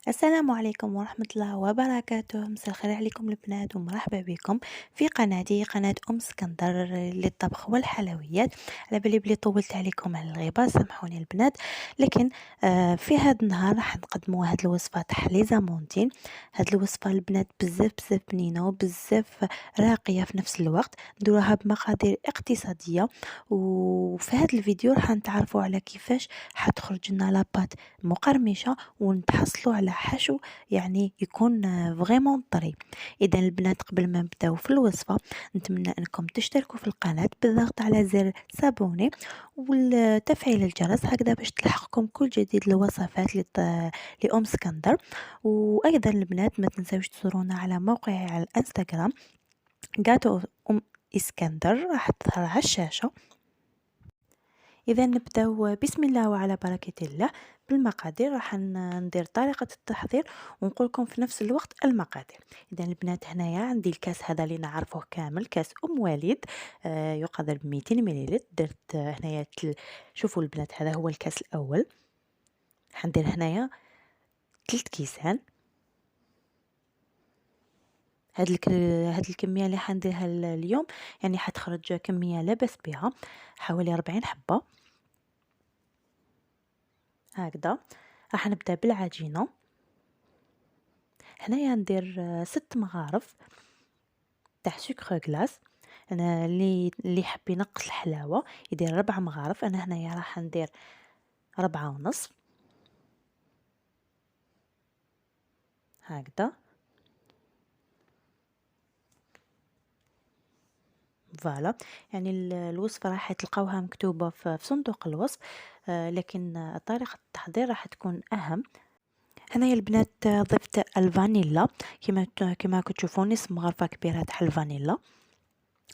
السلام عليكم ورحمة الله وبركاته. مساء الخير عليكم البنات ومرحبا بكم في قناتي قناة أم اسكندر للطبخ والحلويات. على بالي بلي طولت عليكم على الغيبة، سامحوني البنات. لكن في هذا النهار راح نقدموا هذه الوصفة تاع لي زامونتين. هذه الوصفة البنات بزاف بزاف بنينة وبزاف راقية في نفس الوقت، نديروها بمقادير اقتصادية. وفي هذا الفيديو راح نتعرفوا على كيفاش حتخرج لنا لاباط مقرمشة ونتحصلوا على حشو يعني يكون فريمون طري. اذا البنات قبل ما نبداو في الوصفه نتمنى انكم تشتركوا في القناه بالضغط على زر سابوني وتفعيل الجرس هكذا باش تلحقكم كل جديد الوصفات لأم اسكندر. وايضا البنات ما تنساوش تزورونا على موقعي على الانستغرام قاتو ام اسكندر، راح تظهر على الشاشه. إذا نبداو بسم الله وعلى بركة الله بالمقادير. راح ندير طريقة التحضير ونقول لكم في نفس الوقت المقادير. إذا البنات هنايا عندي الكاس هذا اللي نعرفوه كامل، كاس أم وليد، يقدر ب 200 مليلتر. درت هنايا شوفوا البنات هذا هو الكاس الأول. حندير هنايا 3 كيسان. هاد الكمية اللي حنديرها اليوم يعني حتخرج كمية لا بأس بها، حوالي 40 حبة هكذا. راح نبدا بالعجينه. هنايا ندير 6 مغارف تاع سكر غلاس. انا اللي يحب ينقص الحلاوه يدير 4 مغارف، انا هنايا راح ندير 4 ونص هكذا. فوالا، يعني الوصفه راح تلقاوها مكتوبه في صندوق الوصف، لكن طريقه التحضير راح تكون اهم. هنايا البنات ضفت الفانيلا، كما كتشوفون نصف مغرفه كبيره تاع الفانيلا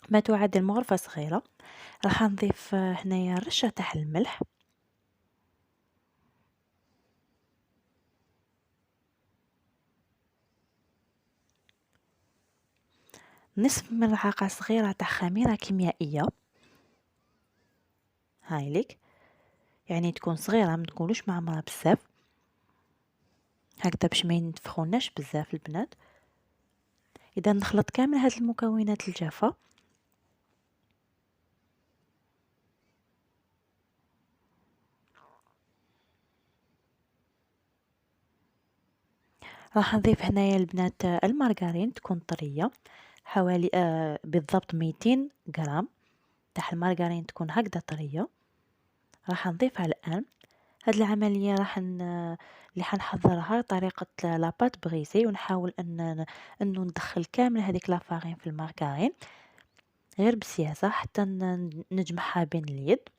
ما تعادل مغرفه صغيره. راح نضيف هنايا رشه تاع الملح، نصف ملعقه صغيره تاع خميره كيميائيه، هاي ليك، يعني تكون صغيره ما تكونوش معمره بزاف هكذا باش ما ينتفخوناش بزاف البنات. اذا نخلط كامل هاد المكونات الجافه. راح نضيف هنايا البنات المارغرين تكون طريه، حوالي بالضبط 200 غرام تاع المارغرين تكون هكذا طريه. راح نضيفها الان. هاد العمليه اللي حنحضرها طريقه لاباط بغيسي، ونحاول انه ندخل كامل هذيك لافارين في المارغرين غير بسياسه حتى نجمعها بين اليد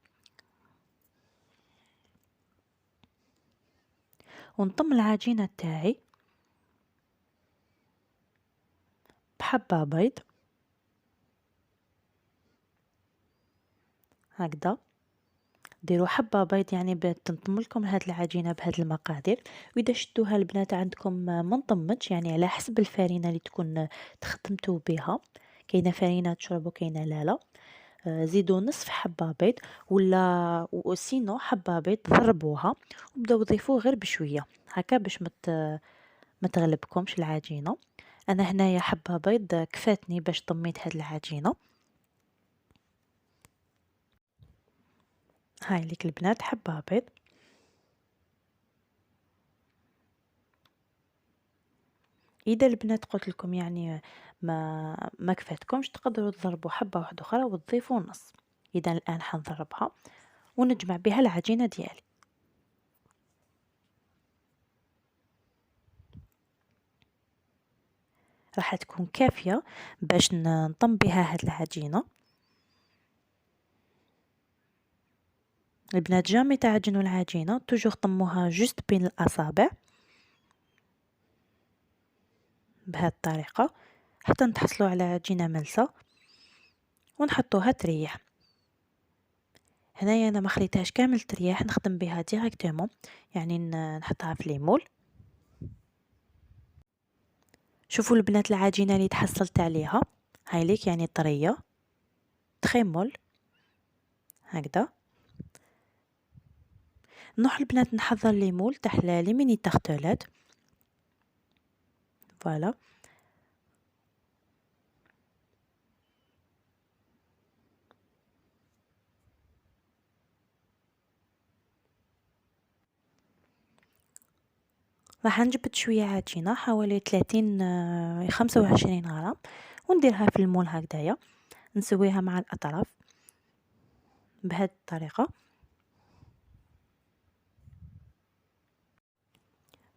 ونطم العجينه تاعي بحبة بيض هكذا. ديروا حبة بيض يعني تنطم لكم هاد العجينة بهاد المقادير. واذا شدوها البنات عندكم ما نطمتش، يعني على حسب الفرينة اللي تكون تخدمتوا بها، كاينه فرينة تشرب وكاينه لا. زيدوا نصف حبة بيض ولا وسينو حبة بيض ضربوها وبداو ضيفوه غير بشوية هكا باش ما تغلبكمش العجينة. انا هنايا حبة بيض كفاتني باش طميت هاد العجينة. هاي ليك البنات حبة بيض. اذا البنات قلت لكم يعني ما كفاتكمش تقدروا تضربوا حبة واحدة اخرى وتضيفوا نص. اذا الان حنضربها ونجمع بها العجينة ديالي. راح تكون كافية باش نطم بها هاد العجينة. البنات جامي تعجنوا العجينة، توجور طموها جست بين الاصابع بهذه الطريقة حتى نتحصلوا على عجينة ملسة ونحطوها تريح. هنايا انا ما خليتهاش كامل تريح، نخدم بها ديريكتومون، يعني نحطها في ليمول. شوفوا البنات العجينة اللي تحصلت عليها هاي ليك يعني طرية تخيمول هكذا. نروح البنات نحضر ليمول تاع لي ميني تارتولات. فوالا. راح نجبد شوية عجينة حوالي 30 25 غرام، ونديرها في المول هكذايا، نسويها مع الأطراف بهذه الطريقة.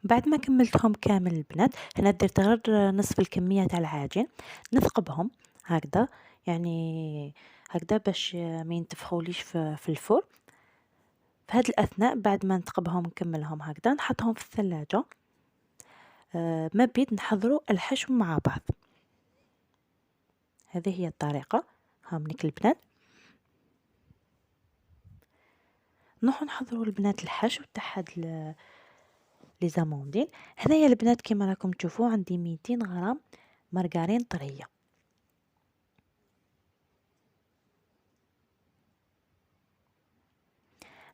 بعد ما كملتهم كامل البنات، هنا درت غير نصف الكمية تاع العجين، نثقبهم هكذا، يعني هكذا باش ما ينتفخوليش في الفرن. في هذه الأثناء بعد ما نثقبهم ونكملهم هكذا، نحطهم في الثلاجة. ما بيد نحضروا الحشو مع بعض. هذه هي الطريقة. هامنيك البنات، نروحو نحضروا البنات الحشو تاع هاد لي زاموندين. هنايا البنات كيما راكم تشوفوا عندي 200 غرام مارغرين طريه.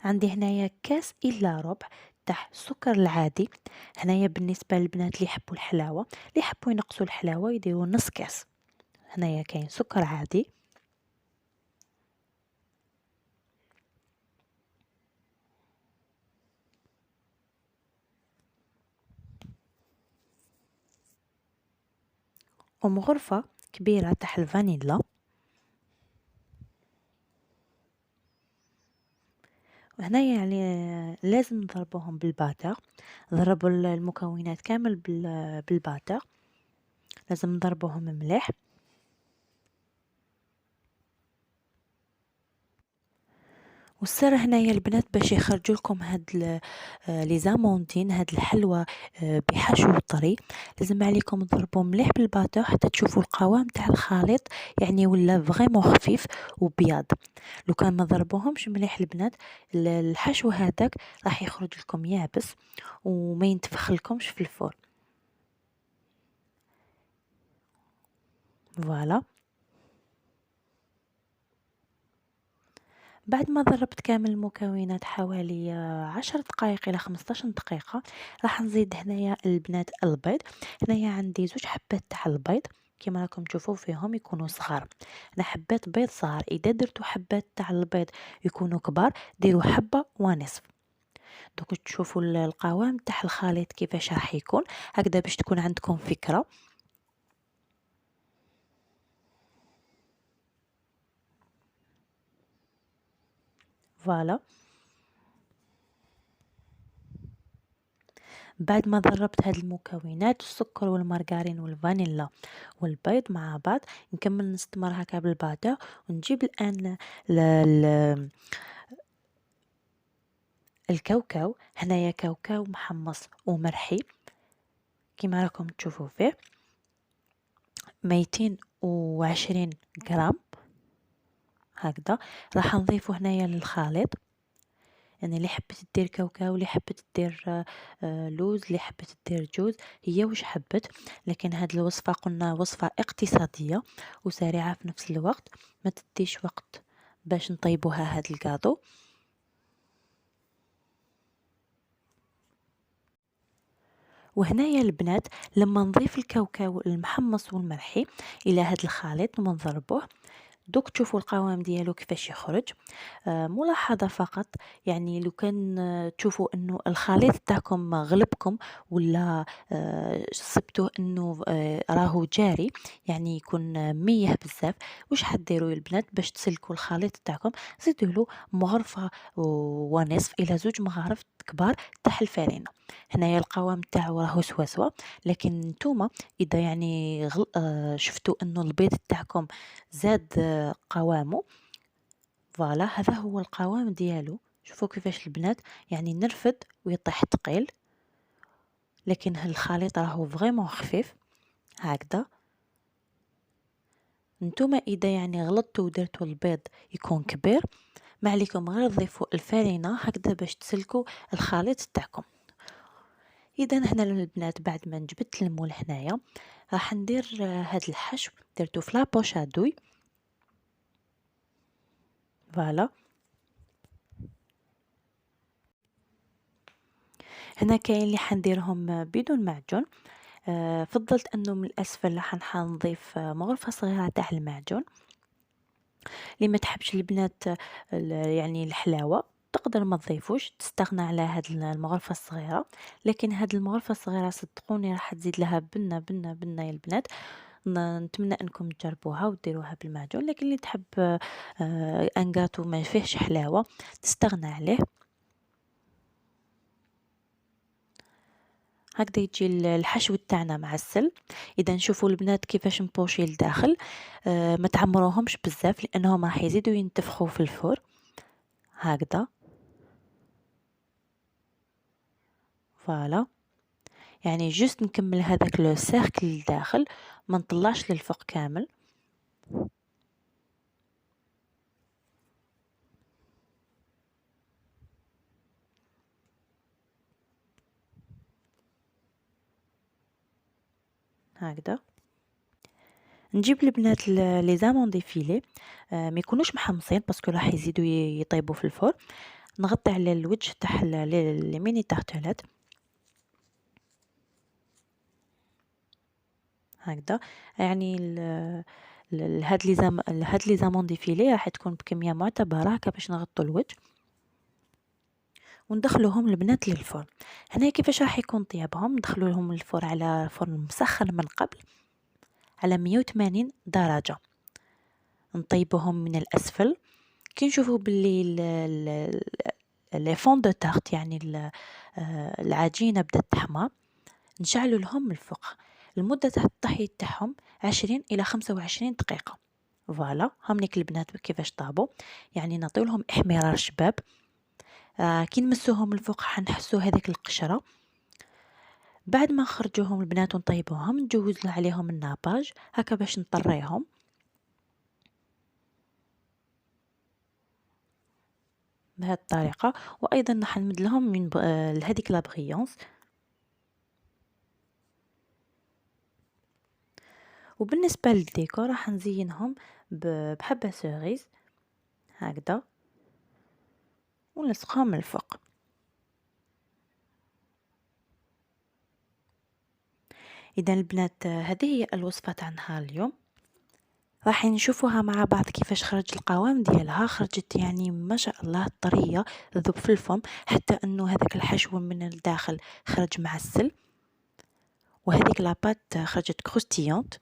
عندي هنايا كاس الا ربع تاع السكر العادي. هنايا بالنسبه للبنات اللي يحبوا الحلاوه، اللي يحبوا ينقصوا الحلاوه يديروا نص كاس. هنايا كاين سكر عادي. غرفه كبيره تاع الفانيلا. وهنايا يعني لازم نضربوهم بالباتر. ضربوا المكونات كامل بالباتر، لازم نضربوهم مليح. والسر هنايا البنات باش يخرجوا لكم هاد لي زامونتين، هاد الحلوى بحشو طري، لازم عليكم تضربوا مليح بالباتور حتى تشوفوا القوام تاع الخليط، يعني ولا فريمون خفيف وبياض. لو كان ما ضربوهمش مليح البنات، الحشو هذاك راح يخرج لكم يابس وما ينتفخ لكمش في الفرن. فوالا. بعد ما ضربت كامل المكونات حوالي 10 دقائق إلى 15 دقيقة، راح نزيد هنايا البنات البيض. هنايا عندي 2 حبات تاع البيض، كما راكم تشوفوا فيهم يكونوا صغار. انا حبات بيض صغار، اذا درتوا حبات تاع البيض يكونوا كبار ديروا حبه ونصف. دوك تشوفوا القوام تاع الخليط كيفاش راح يكون هكذا باش تكون عندكم فكره. فوالا. بعد ما ضربت هاد المكونات السكر والمارغرين والفانيلا والبيض مع بعض، نكمل نستمر هكا بالباتر، ونجيب الان الكاوكاو. هنايا كاوكاو محمص ومرحي كما راكم تشوفوا فيه 220 غرام هكذا. راح نضيفه هنايا للخليط، يعني اللي حبت دير كاوكاو، اللي حبت دير لوز، اللي حبت دير جوز، هي واش حبت. لكن هاد الوصفة قلنا وصفة اقتصادية وسريعة في نفس الوقت، ما تديش وقت باش نطيبوها هاد الكادو. وهنايا البنات لما نضيف الكاوكاو المحمص والملحي الى هاد الخليط ونضربوه، دوك تشوفوا القوام ديالو كيفاش يخرج. ملاحظة فقط، يعني لو كان تشوفوا انه الخليط تاعكم غلبكم ولا صبتوه انه راهو جاري، يعني يكون ميه بزاف، واش حديروا يا البنات باش تسلكوا الخليط تاعكم؟ زيدوا له مغرفة ونصف الى 2 مغارف كبار تاع الفرينة. هنايا القوام تاعو راهو سوا، لكن نتوما اذا يعني شفتوا انه البيض تاعكم زاد قوامه، فوالا هذا هو القوام ديالو. شوفوا كيفاش البنات يعني نرفد ويطيح ثقيل، لكن الخليط راهو فريمون خفيف هكذا. نتوما اذا يعني غلطتوا ودرتوا البيض يكون كبير، ما عليكم غير تضيفوا الفرينه هكذا باش تسلكوا الخليط تاعكم. اذا هنا البنات بعد ما جبت المول هنايا، راح ندير هاد الحشو درتو في لابوش ادوي. فوالا. هنا كاين اللي حنديرهم بدون معجون، فضلت أنه من الأسفل راح نضيف مغرفة صغيرة تاع المعجون. اللي ما تحبش البنات يعني الحلاوة تقدر ما تضيفوش، تستغنى على هاد المغرفة الصغيرة. لكن هاد المغرفة الصغيرة صدقوني راح تزيد لها بنة بنة بنة يا البنات. نتمنى انكم تجربوها وديروها بالمعجون. لكن اللي تحب ان جاتو ما فيهش حلاوة تستغنى عليه. هكذا يجي الحشو تاعنا معسل. اذا نشوفوا البنات كيفاش نبوشي لداخل، ما تعمروهمش بزاف لانهم راح يزيدوا ينتفخوا في الفرن. هكذا فوالا، يعني جست نكمل هذاك لو سيركل لداخل، ما نطلعش للفوق كامل. هكذا نجيب البنات لي زامون ديفيلي، ما يكونوش محمصين باسكو راح يزيدوا يطيبوا في الفرن. نغطي على الوجه تاع لي ميني تارتلات هكذا. يعني هاد لي زامون ديفيلي راح تكون بكميه معتبره هكا باش نغطوا الوجه وندخلوهم البنات للفرن. هنا كيفاش راح يكون طيابهم، ندخلوهم للفرن على فرن مسخن من قبل على 180 درجة. نطيبوهم من الأسفل. كي نشوفوا باللي لي فون دو تارت يعني العجينة بدات تحمر، نشعلوا لهم الفوق. المدة تاع الطهي تاعهم 20 إلى 25 دقيقة. فوالا هامنيك البنات كيفاش طابوا، يعني نعطيولهم احمرار شباب. كي نمسوهم الفوق حنحسوا هذيك القشرة. بعد ما نخرجوهم البنات ونطيبوهم نجوز عليهم الناباج هكا باش نطريهم بهذه الطريقة. وأيضا راح نمد لهم من هذيك لابغيونس. وبالنسبة للديكور راح نزينهم بحبة سوريز هكذا ونلصقهم من الفوق. إذا البنات هذه هي الوصفة تاع نهار اليوم. راح نشوفوها مع بعض كيفاش خرج القوام ديالها. خرجت يعني ما شاء الله طرية تذوب في الفم، حتى انه هذاك الحشو من الداخل خرج معسل، وهذيك لاباط خرجت كروستيونت.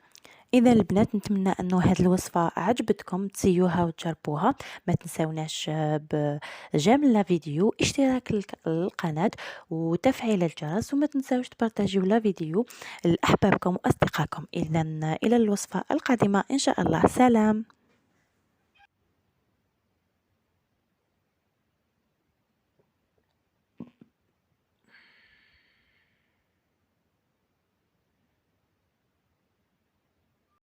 اذا البنات نتمنى انه هذه الوصفه عجبتكم تسيوها وتجربوها. ما تنسوناش بجيم لا فيديو، اشتراك القناه وتفعيل الجرس، وما تنسوش تبارطاجيو لا فيديو لاحبابكم واصدقائكم. اذا الى الوصفه القادمه ان شاء الله. سلام.